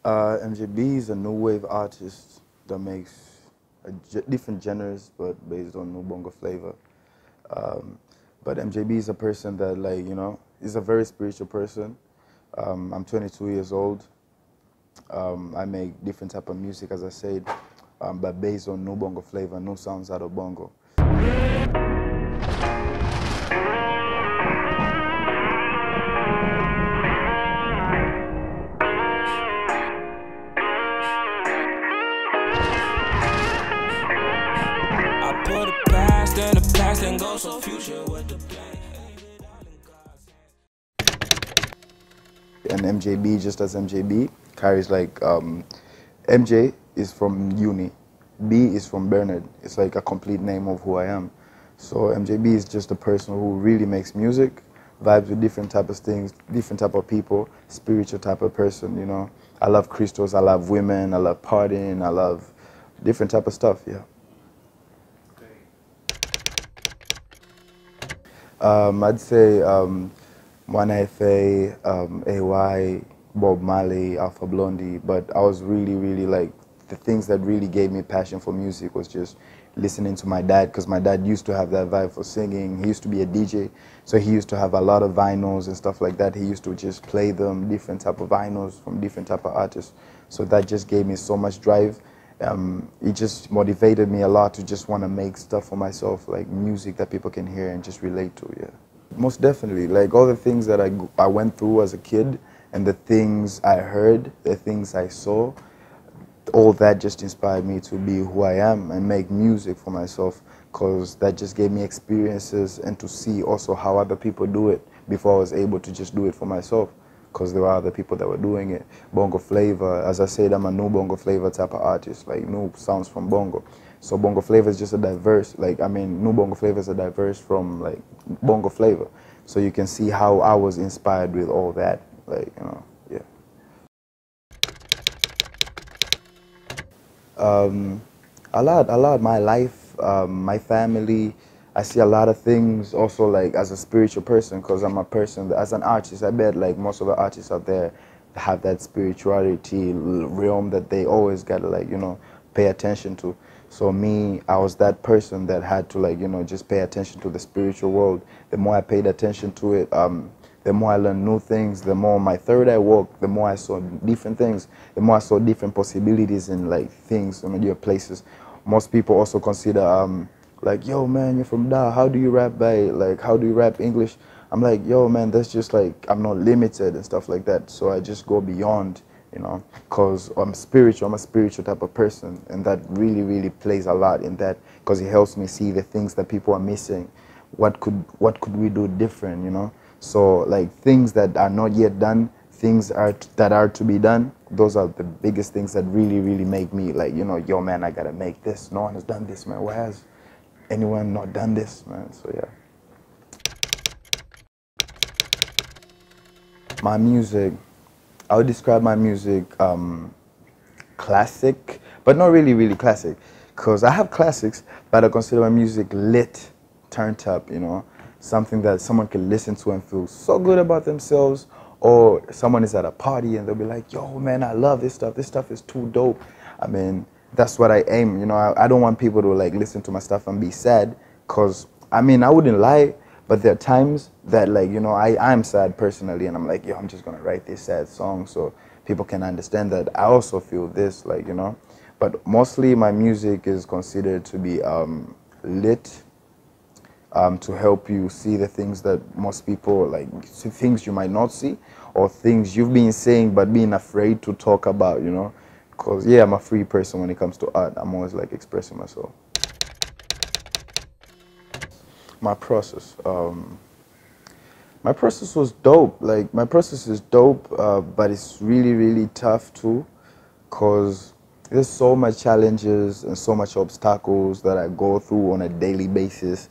MJB is a new wave artist that makes different genres, but based on new bongo flavor. Um, but MJB is a person that, like, is a very spiritual person. I'm 22 years old. I make different type of music, as I said, but based on new bongo flavor, new sounds out of bongo. Put the past in the past and go so future with the plan. And MJB, just as MJB, carries like MJ is from Uni, B is from Bernard. It's like a complete name of who I am. So MJB is just a person who really makes music, vibes with different type of things, different type of people, spiritual type of person. I love crystals, I love women, I love partying, I love different type of stuff, yeah. I'd say Mwana FA, AY, Bob Marley, Alpha Blondie, but I was really like, the things that really gave me passion for music was just listening to my dad, because my dad used to have that vibe for singing. He used to be a DJ, so he used to have a lot of vinyls and stuff like that. He used to just play them, different type of vinyls from different type of artists. So that just gave me so much drive. It just motivated me a lot to just want to make stuff for myself, like music that people can hear and just relate to, yeah. Most definitely, like all the things that I went through as a kid and the things I heard, the things I saw, all that just inspired me to be who I am and make music for myself, because that just gave me experiences and to see also how other people do it before I was able to just do it for myself. Because there were other people that were doing it. Bongo flavor, as I said, I'm a new bongo flavor type of artist, like new sounds from bongo. So bongo flavor is just a diverse, new bongo flavor is a diverse from like bongo flavor. So you can see how I was inspired with all that, yeah. A lot, my life, my family. I see a lot of things also, like as a spiritual person, because I'm a person that, as an artist, I bet like most of the artists out there have that spirituality realm that they always gotta pay attention to. So me, I was that person that had to just pay attention to the spiritual world. The more I paid attention to it, the more I learned new things, the more my third eye worked, the more I saw different things, the more I saw different possibilities in like things, different places. Most people also consider like, yo man, you're from Da, how do you rap how do you rap English? I'm like, yo man, that's just like, I'm not limited and stuff like that. So I just go beyond, because I'm a spiritual type of person, and that really plays a lot in that, because it helps me see the things that people are missing. What could we do different, So like things that are not yet done, things that are to be done, those are the biggest things that really make me like, yo man, I gotta make this. No one has done this, man. Why has anyone not done this, man? So yeah. My music, I would describe my music classic, but not really classic, because I have classics, but I consider my music lit, turned up, something that someone can listen to and feel so good about themselves, or someone is at a party and they'll be like, yo man, I love this stuff is too dope. I mean, that's what I aim, I don't want people to like listen to my stuff and be sad, because I wouldn't lie, but there are times that I'm sad personally, and I'm like, yo, I'm just gonna write this sad song so people can understand that I also feel this, but mostly my music is considered to be lit, to help you see the things that most people things you might not see, or things you've been saying but being afraid to talk about, because yeah, I'm a free person when it comes to art. I'm always like expressing myself. My process was dope. Like my process is dope, but it's really tough too, because there's so much challenges and so much obstacles that I go through on a daily basis.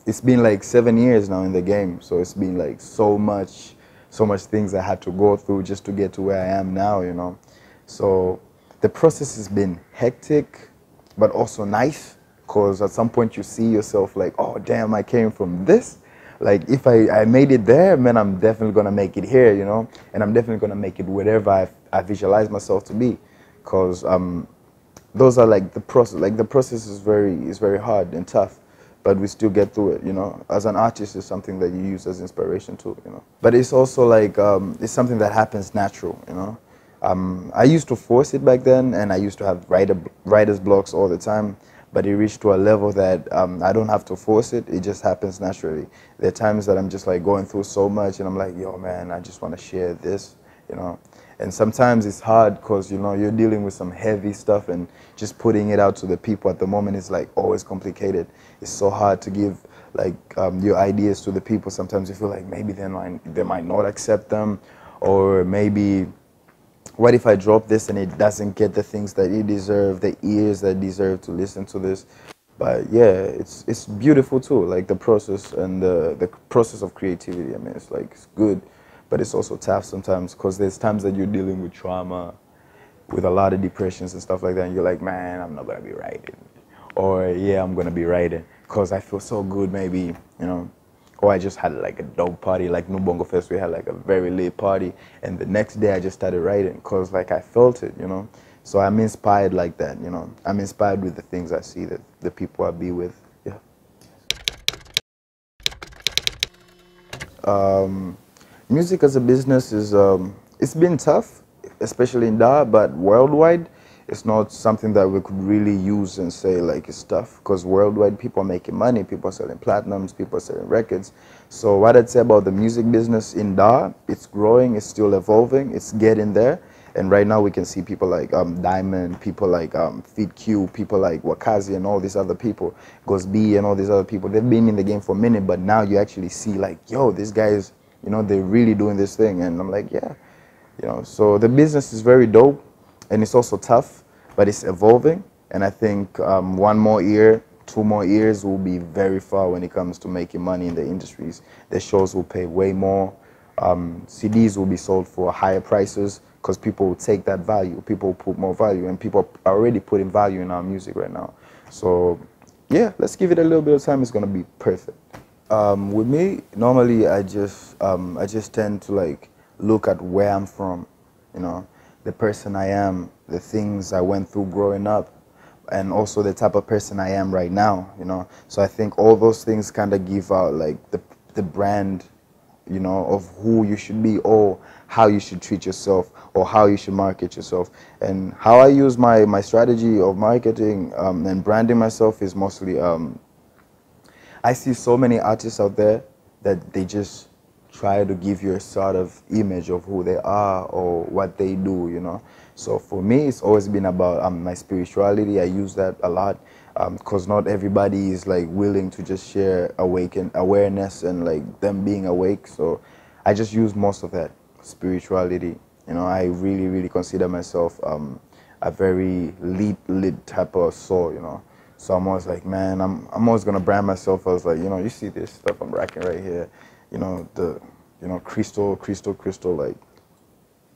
It's been like 7 years now in the game, so it's been like so much things I had to go through just to get to where I am now, So the process has been hectic, but also nice, because at some point you see yourself like, oh damn, I came from this. Like if I made it there, man, I'm definitely gonna make it here, you know, and I'm definitely gonna make it wherever I visualize myself to be, cause those are like the process. Like the process is very hard and tough, but we still get through it. You know, as an artist, it's something that you use as inspiration too. You know, but it's also like it's something that happens natural. You know, I used to force it back then, and I used to have writer's blocks all the time. But it reached to a level that I don't have to force it. It just happens naturally. There are times that I'm just like going through so much, and I'm like, yo, man, I just want to share this. You know, and sometimes it's hard because, you know, you're dealing with some heavy stuff, and just putting it out to the people at the moment is like always complicated. It's so hard to give like your ideas to the people. Sometimes you feel like maybe they might not accept them, or maybe what if I drop this and it doesn't get the things that it deserves, the ears that deserve to listen to this. But yeah, it's beautiful too, like the process and the process of creativity. I mean, it's like it's good, but it's also tough sometimes because there's times that you're dealing with trauma, with a lot of depressions and stuff like that, and you're like, man, I'm not gonna be writing, or yeah, I'm gonna be writing because I feel so good, maybe, you know. Or I just had like a dope party, like New Bongo Fest, we had like a very late party, and the next day I just started writing because like I felt it, you know. So I'm inspired like that, you know. I'm inspired with the things I see, that the people I be with, yeah. Music as a business is it's been tough, especially in Dar, but worldwide it's not something that we could really use and say like it's tough, because worldwide people are making money, people are selling platinums, people are selling records. So what I'd say about the music business in Dar, it's growing, it's still evolving, it's getting there. And right now we can see people like Diamond, people like Feed Q, people like Wakazi and all these other people, Ghost B and all these other people. They've been in the game for a minute, but now you actually see like, yo, these guys, you know, they're really doing this thing. And I'm like, yeah, you know. So the business is very dope, and it's also tough, but it's evolving. And I think one more year, 2 more years, will be very far when it comes to making money in the industries. The shows will pay way more. CDs will be sold for higher prices because people will take that value. People will put more value, and people are already putting value in our music right now. So yeah, let's give it a little bit of time. It's gonna be perfect. With me, normally I just tend to like look at where I'm from, you know, the person I am, the things I went through growing up, and also the type of person I am right now, you know. So I think all those things kind of give out like the brand, you know, of who you should be, or how you should treat yourself, or how you should market yourself. And how I use my strategy of marketing and branding myself is mostly I see so many artists out there that they just try to give you a sort of image of who they are or what they do, you know. So for me, it's always been about my spirituality. I use that a lot because not everybody is like willing to just share awareness and like them being awake. So I just use most of that spirituality. You know, I really, really consider myself a very lit type of soul, you know. So I'm always like, man, I'm always gonna brand myself as like, you know, you see this stuff I'm rocking right here, you know, crystal like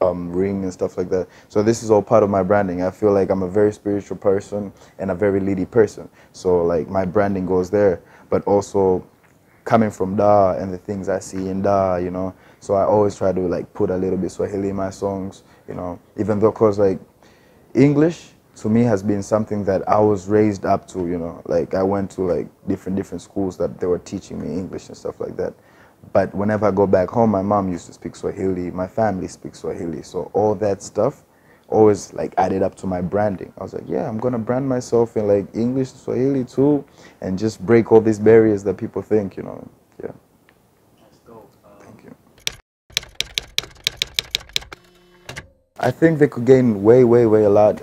ring and stuff like that. So this is all part of my branding. I feel like I'm a very spiritual person and a very litty person. So like my branding goes there, but also coming from Da and the things I see in Da, you know. So I always try to like put a little bit Swahili in my songs, you know, even though cause like English to me has been something that I was raised up to, you know. Like I went to like different schools that they were teaching me English and stuff like that. But whenever I go back home, my mom used to speak Swahili, my family speaks Swahili. So all that stuff always like added up to my branding. I was like, yeah, I'm gonna brand myself in like English, Swahili too, and just break all these barriers that people think, you know. Yeah. That's dope. Thank you. I think they could gain way a lot.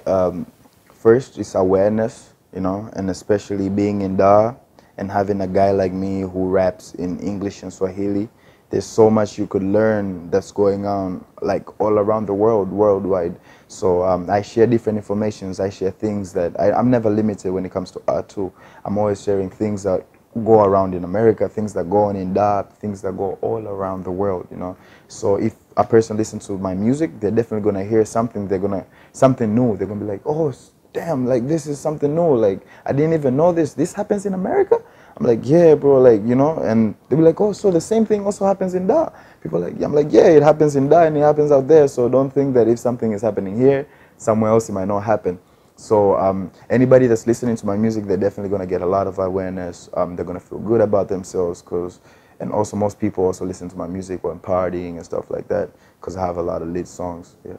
First is awareness, you know, and especially being in Dar and having a guy like me who raps in English and Swahili. There's so much you could learn that's going on like all around the world, worldwide. So I share different informations. I share things that I'm never limited when it comes to art too. I'm always sharing things that go around in America, things that go on in Dar, things that go all around the world, you know. So if a person listens to my music, they're definitely gonna hear something. Something new. They're gonna be like, oh, damn, like this is something new. Like I didn't even know this. This happens in America. I'm like, yeah, bro, like, you know, and they be like, oh, so the same thing also happens in Da. People are like, yeah. I'm like, yeah, it happens in Da and it happens out there. So don't think that if something is happening here, somewhere else it might not happen. So anybody that's listening to my music, they're definitely going to get a lot of awareness. They're going to feel good about themselves and also most people also listen to my music when partying and stuff like that because I have a lot of lit songs, yeah.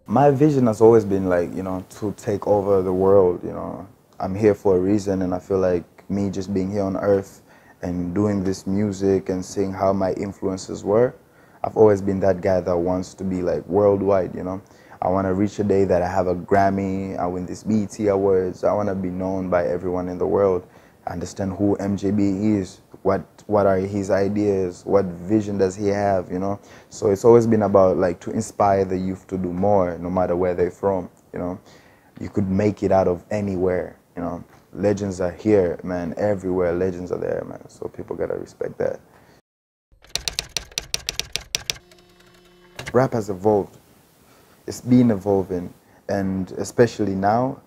My vision has always been like, you know, to take over the world, you know. I'm here for a reason and I feel like me just being here on earth and doing this music and seeing how my influences were, I've always been that guy that wants to be like worldwide, you know. I want to reach a day that I have a Grammy, I win this BET Awards, I want to be known by everyone in the world, understand who MJB is, what are his ideas, what vision does he have, you know. So it's always been about like to inspire the youth to do more no matter where they're from, you know. You could make it out of anywhere, you know. Legends are here, man, everywhere legends are there, man. So people gotta respect that. Rap has evolved. It's been evolving, and especially now,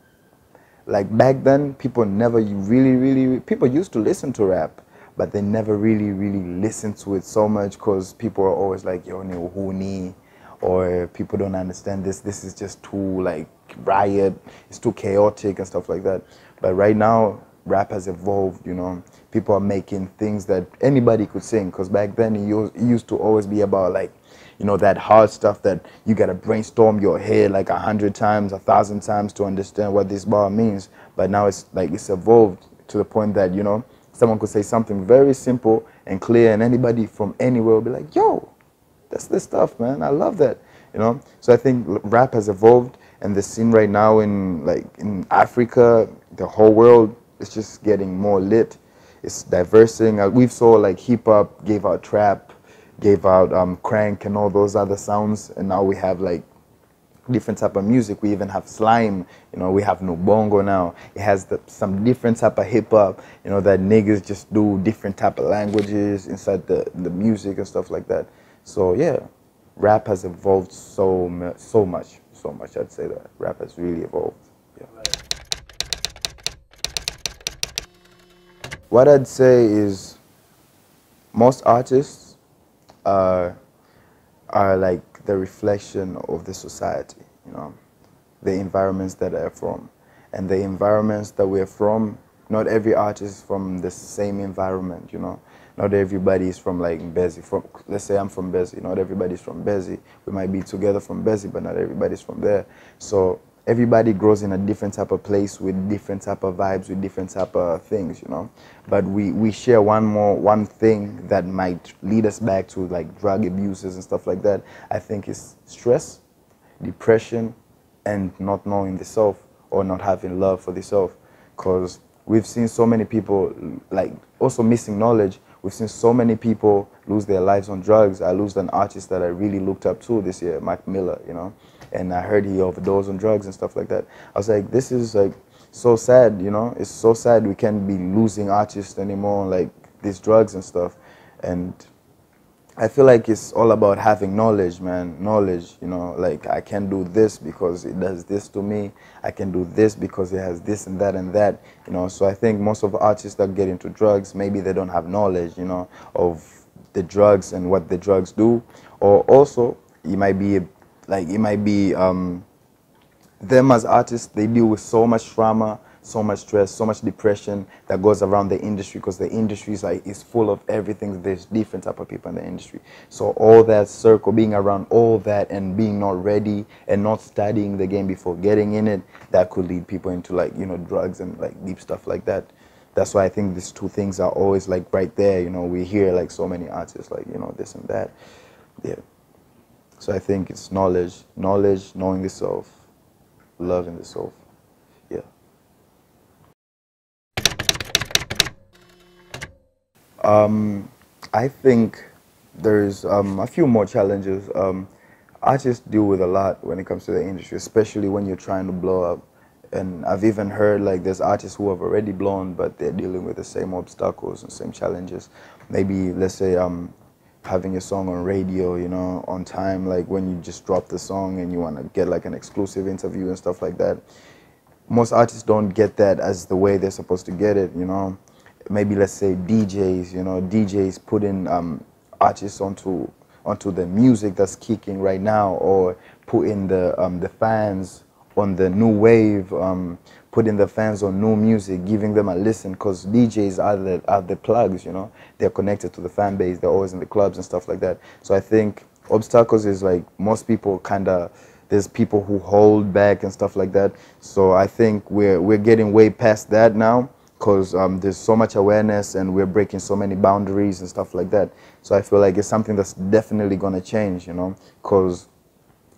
like back then, people never really, people used to listen to rap, but they never really listened to it so much because people are always like, yo, ni uhuni, or people don't understand this is just too like riot, it's too chaotic and stuff like that. But right now, rap has evolved, you know. People are making things that anybody could sing, because back then it used to always be about like, you know, that hard stuff that you gotta brainstorm your head like 100 times, 1,000 times to understand what this bar means. But now it's like it's evolved to the point that, you know, someone could say something very simple and clear, and anybody from anywhere will be like, yo, that's the stuff, man. I love that, you know. So I think rap has evolved, and the scene right now in Africa, the whole world is just getting more lit. It's diversing. We've saw like hip hop gave out trap, gave out crank and all those other sounds, and now we have like different type of music. We even have slime, you know. We have no bongo now. It has some different type of hip hop, you know, that niggas just do different type of languages inside the music and stuff like that. So yeah, rap has evolved so much. I'd say that rap has really evolved. Yeah. What I'd say is most artists are like the reflection of the society, you know, the environments that they're from. And the environments that we're from, not every artist is from the same environment, you know. Not everybody is from like Mbezi. Let's say I'm from Mbezi, not everybody's from Mbezi. We might be together from Mbezi, but not everybody's from there. So everybody grows in a different type of place with different type of vibes, with different type of things, you know. But we share one thing that might lead us back to like drug abuses and stuff like that. I think it's stress, depression, and not knowing the self or not having love for the self. Because we've seen so many people like also missing knowledge. We've seen so many people lose their lives on drugs. I lost an artist that I really looked up to this year, Mac Miller, you know, and I heard he overdosed on drugs and stuff like that. I was like, this is like so sad, you know. It's so sad we can't be losing artists anymore, like these drugs and stuff. And I feel like it's all about having knowledge, man. Knowledge, you know, like I can do this because it does this to me. I can do this because it has this and that, you know. So I think most of the artists that get into drugs, maybe they don't have knowledge, you know, of the drugs and what the drugs do. Or also, it might be them as artists, they deal with so much trauma, so much stress, so much depression that goes around the industry, because the industry is full of everything. There's different type of people in the industry. So all that circle, being around all that and being not ready and not studying the game before getting in it, that could lead people into like, you know, drugs and like deep stuff like that. That's why I think these two things are always like right there. You know, we hear like so many artists like, you know, this and that. Yeah. So I think it's knowledge, knowing the self, loving the self. Yeah. I think there's a few more challenges. Artists deal with a lot when it comes to the industry, especially when you're trying to blow up. And I've even heard like there's artists who have already blown, but they're dealing with the same obstacles and same challenges. Maybe let's say having a song on radio, you know, on time, like when you just drop the song and you want to get like an exclusive interview and stuff like that. most artists don't get that as the way they're supposed to get it, you know. Maybe let's say DJs, you know, DJs putting artists onto the music that's kicking right now, or putting the fans on the new wave, putting the fans on new music, giving them a listen, because DJs are the plugs, you know. They're connected to the fan base. They're always in the clubs and stuff like that. So I think obstacles is like most people kind of, there's people who hold back and stuff like that. So I think we're getting way past that now, because there's so much awareness and we're breaking so many boundaries and stuff like that. So I feel like it's something that's definitely going to change, you know, because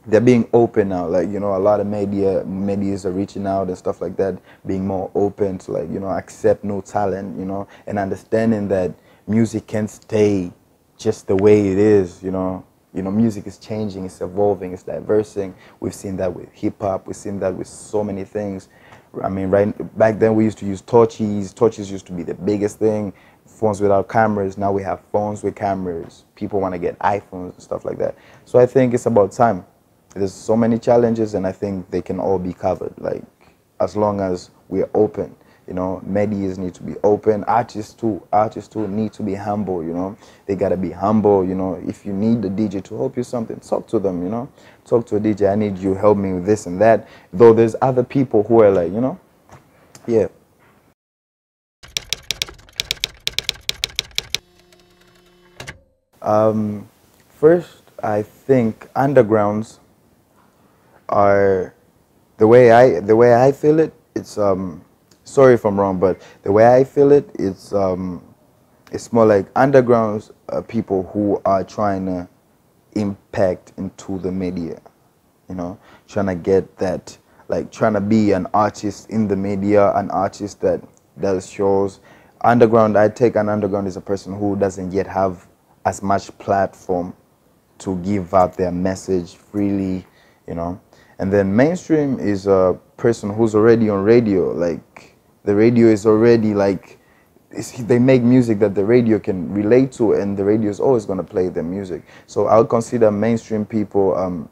they're being open now. Like, you know, a lot of medias are reaching out and stuff like that, being more open to, like, you know, accept new talent, you know, and understanding that music can't stay just the way it is, you know. You know, music is changing, it's evolving, it's diversing. We've seen that with hip hop, we've seen that with so many things. I mean, right back then we used to use torches. Torches used to be the biggest thing. Phones without cameras. Now we have phones with cameras. People want to get iPhones and stuff like that. So I think it's about time. There's so many challenges, and I think they can all be covered. Like, as long as we're open, you know, medias need to be open. Artists too need to be humble, you know. They gotta be humble, you know. If you need the DJ to help you something, talk to them, you know. Talk to a DJ, I need you, help me with this and that. Though there's other people who are like, you know, yeah. First, I think undergrounds are, the way I feel it, it's sorry if I'm wrong, but the way I feel it, it's more like undergrounds are people who are trying to impact into the media, you know, trying to get that, like trying to be an artist in the media, an artist that does shows. Underground, I take an underground is a person who doesn't yet have as much platform to give out their message freely, you know. And then mainstream is a person who's already on radio. Like, the radio is already like, they make music that the radio can relate to, and the radio is always going to play their music. So I would consider mainstream people,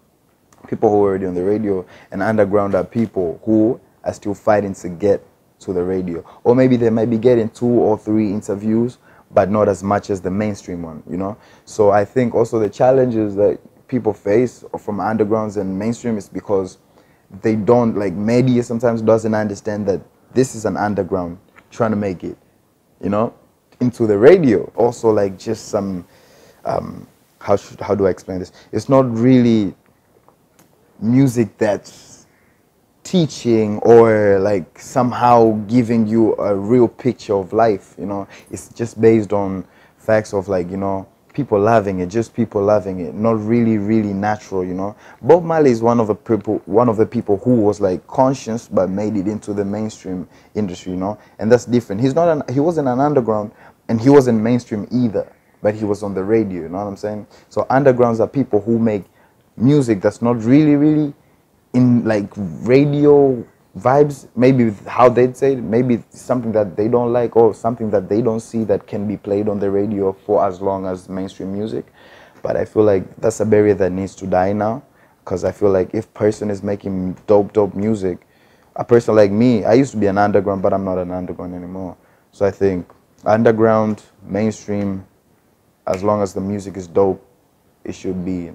people who are already on the radio, and underground are people who are still fighting to get to the radio. Or maybe they might be getting 2 or 3 interviews, but not as much as the mainstream one, you know. So I think also the challenges that people face from undergrounds and mainstream is because they don't, like, media sometimes doesn't understand that this is an underground trying to make it, you know, into the radio. Also, like, just some how do I explain this? It's not really music that's teaching or like somehow giving you a real picture of life, you know. It's just based on facts of, like, you know, people loving it, just people loving it, not really natural, you know. Bob Marley is one of the people who was like conscious but made it into the mainstream industry, you know. And that's different. He wasn't an underground, and he wasn't mainstream either, but he was on the radio, you know what I'm saying? So undergrounds are people who make music that's not really in like radio vibes, maybe how they'd say it, maybe something that they don't like or something that they don't see that can be played on the radio for as long as mainstream music. But I feel like that's a barrier that needs to die now, because I feel like if person is making dope music, a person like me, I used to be an underground, but I'm not an underground anymore. So I think underground, mainstream, as long as the music is dope, it should be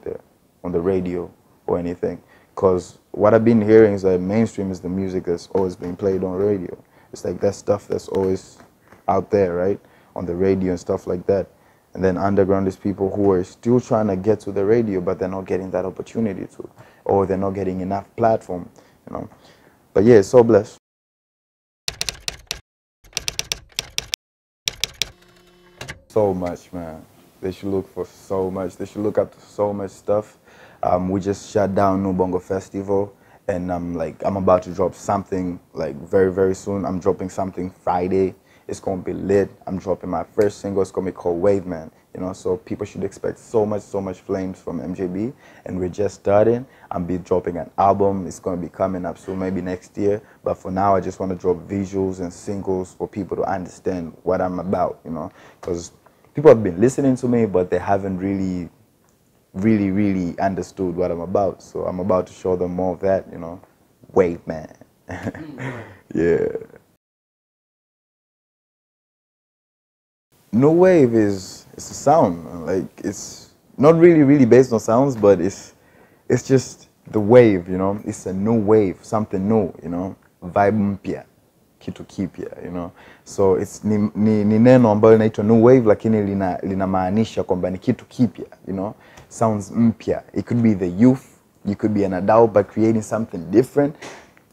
on the radio or anything. Because what I've been hearing is that mainstream is the music that's always being played on radio. It's like that stuff that's always out there, right? On the radio and stuff like that. And then underground is people who are still trying to get to the radio, but they're not getting that opportunity to, or they're not getting enough platform, you know. But yeah, so blessed. So much, man. They should look for so much. They should look up to so much stuff. We just shut down New Bongo Festival, and I'm about to drop something like very soon. I'm dropping something Friday. It's gonna be lit. I'm dropping my first single. It's gonna be called Wave Man. You know, so people should expect so much flames from MJB, and we're just starting. I'm be dropping an album. It's gonna be coming up soon, maybe next year. But for now, I just want to drop visuals and singles for people to understand what I'm about. You know, because people have been listening to me, but they haven't really understood what I'm about. So I'm about to show them more of that, you know. Wave Man. Yeah. No wave is it's a sound. Like it's not really based on sounds, but it's just the wave, you know. It's a new wave, something new, you know. Vibe mpya, kitu kipya, you know. So it's ni neno ambalo linaitwa new wave, lakini linamaanisha kwamba ni kitu kipya, you know. Sounds mpya. It could be the youth, you could be an adult, but creating something different.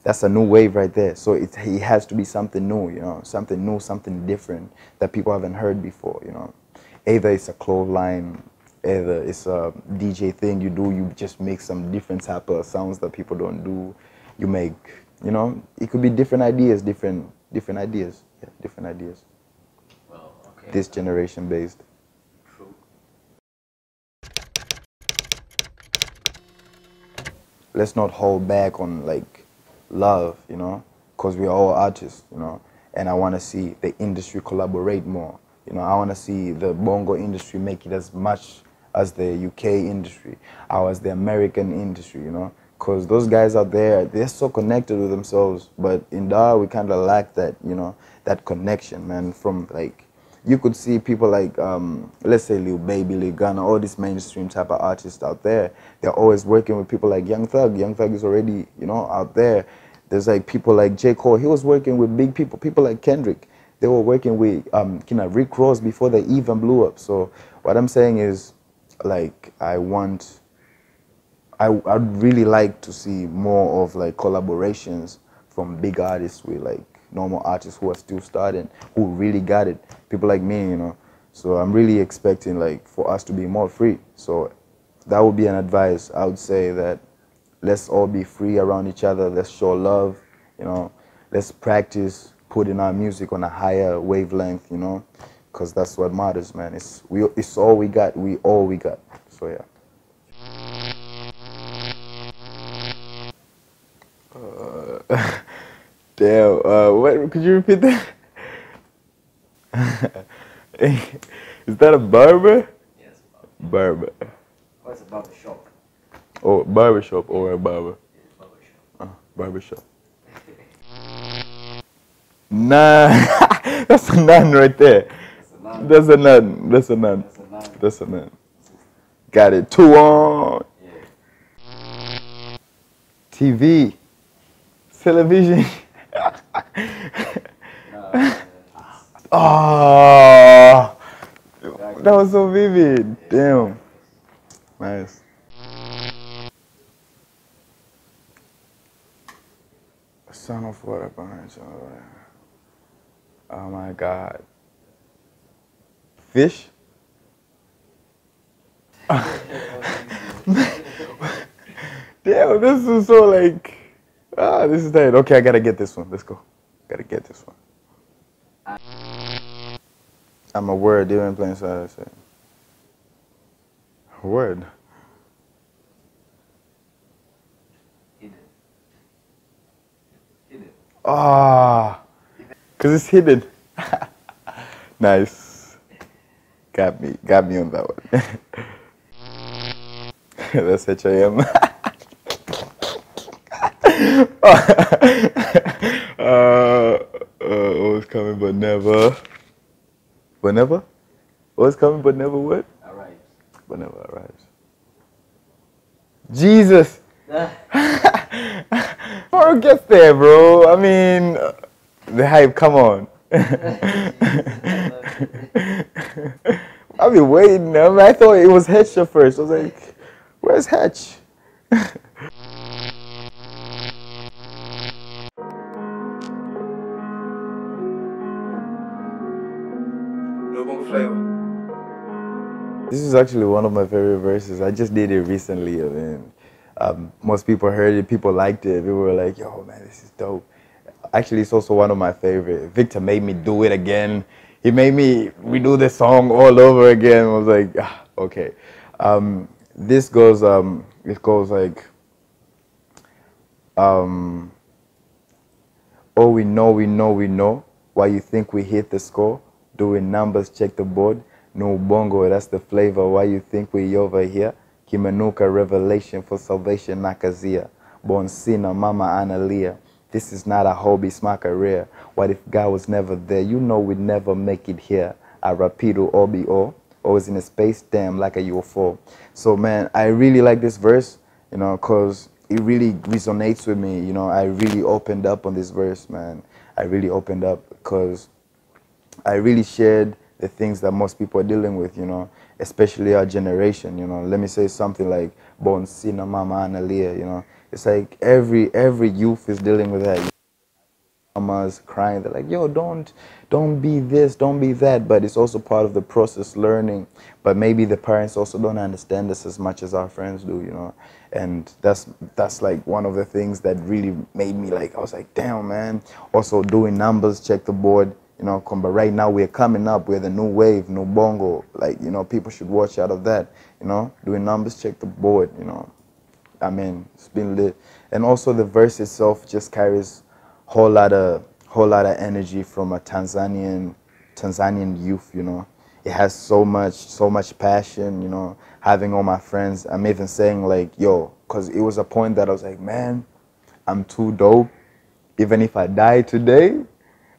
That's a new wave right there. So it has to be something new, you know, something new, something different that people haven't heard before, you know. Either it's a clothesline, either it's a DJ thing you do, you just make some different type of sounds that people don't do. You make, you know, it could be different ideas, different ideas. Yeah, different ideas. Well, okay. This generation based. True. Let's not hold back on like love, you know, because we are all artists, you know, and I want to see the industry collaborate more. You know, I want to see the bongo industry make it as much as the UK industry, or as the American industry, you know, because those guys out there, they're so connected with themselves, but in Dar, we kind of lack that, you know, that connection, man, from like, you could see people like, let's say Lil Baby, Lil Gunna, all these mainstream type of artists out there, they're always working with people like Young Thug. Young Thug is already, you know, out there. There's like people like J. Cole, he was working with big people like Kendrick. They were working with Rick Ross before they even blew up. So what I'm saying is, like, I'd really like to see more of like collaborations from big artists with like normal artists who are still starting, who really got it. People like me, you know. So I'm really expecting like for us to be more free. So that would be an advice. I would say that let's all be free around each other. Let's show love, you know. Let's practice putting our music on a higher wavelength, you know, because that's what matters, man. It's all we got. We all we got. So yeah. Damn. What? Could you repeat that? Is that a barber? Yes. Barber. Oh, it's a barber shop. Oh, barber shop or a barber? It's a barber shop. Barber shop. Nah, that's a nun right there. That's a nun. That's a nun. That's a nun. That's a nun. Got it. 2 on. Yeah. TV. Television. Oh, that was so vivid. Damn. Nice. A son of water behind you. Oh my God. Fish? Damn, this is so like, this is tight. Okay, I gotta get this one. Let's go. Gotta get this one. I'm a word, you ain't playing side, I say. A word. Hidden. Hidden. Ah, cause it's hidden. Nice. Got me on that one. That's HIM. Always coming but never. But never? Always coming but never what? Arrives. But never arrives. Jesus! Bro, gets there, bro. I mean, the hype, come on. I've been waiting. I mean, I thought it was Hatch at first. I was like, where's Hatch? This is actually one of my favorite verses. I just did it recently. I mean, most people heard it, people liked it. People were like, yo, man, this is dope. Actually, it's also one of my favorite. Victor made me do it again. He made me redo the song all over again. I was like, okay. This goes, it goes like, oh, we know. Why you think we hit the score? Doing numbers, check the board. No bongo, that's the flavor. Why you think we over here? Kimenuka revelation for salvation nakazia. Bonsina, mama analia. This is not a hobby, it's my career. What if God was never there? You know we'd never make it here. I rapido OBO, always in a space, damn, like a UFO. So man, I really like this verse, you know, because it really resonates with me. You know, I really opened up on this verse, man. I really opened up because I really shared the things that most people are dealing with, you know, especially our generation, you know. Let me say something like Bon Sina Mama Analia, you know. It's like every youth is dealing with that. Mamas crying, they're like, yo, don't be this, don't be that. But it's also part of the process, learning. But maybe the parents also don't understand us as much as our friends do, you know. And that's like one of the things that really made me like, I was like, damn, man. Also doing numbers, check the board, you know. But right now we're coming up, we're the new wave, new bongo. Like, you know, people should watch out of that, you know. Doing numbers, check the board, you know. I mean, it's been lit. And also the verse itself just carries whole lot of energy from a Tanzanian youth, you know. It has so much passion, you know. Having all my friends, I'm even saying like, yo, because it was a point that I was like, man, I'm too dope. Even if I die today,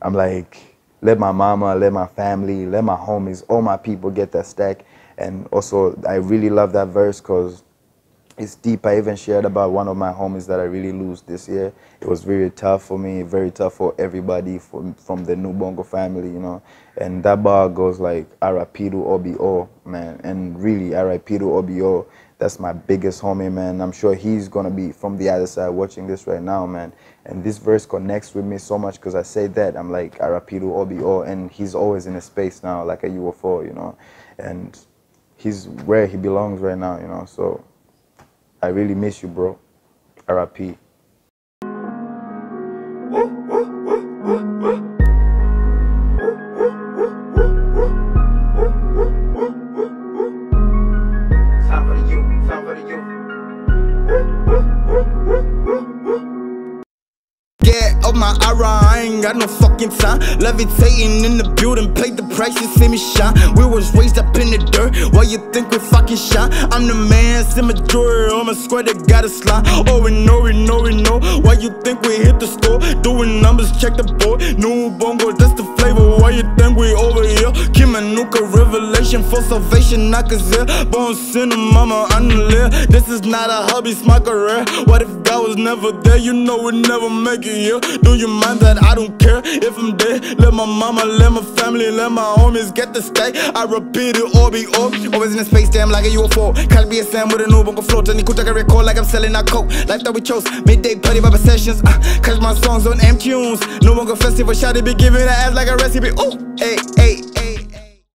I'm like, let my mama, let my family, let my homies, all my people get that stack. And also, I really love that verse because it's deep. I even shared about one of my homies that I really lose this year. It was very tough for me, very tough for everybody from the New Bongo family, you know. And that bar goes like, Arapidu OBO, man. And really, Arapidu OBO, that's my biggest homie, man. I'm sure he's going to be from the other side watching this right now, man. And this verse connects with me so much because I say that. I'm like, Arapidu OBO, and he's always in a space now, like a UFO, you know. And he's where he belongs right now, you know. So I really miss you, bro. RIP. Time for the youth, time for the youth. Get up my aura, I ain't got no fucking time. Levitating in the building, paid the price, you see me shine. We was raised up in the dirt, why you think we fucking shine? I'm the man, see my jewelry on my square, they got a slime. Oh, we know, why you think we hit the score? Doing numbers, check the board. New bongo, that's the flavor, why you think we over here? Kimanuka revelation for salvation, I can say. Born sinner, mama, unlive. This is not a hobby, it's my career. What if God was never there? You know we'd never make it here. Do you mind that I don't care if I'm dead? Let my mama, let my family, let my homies get the stay. I repeat it, OBO. Always in a space, damn, like a UFO. Karibu Sam with a new bongo float. And you could take a record like I'm selling a coke. Life that we chose, midday party by sessions. Catch my songs on M tunes. New bongo festival, shawty be giving her ass like a recipe. Ooh, hey, hey, hey.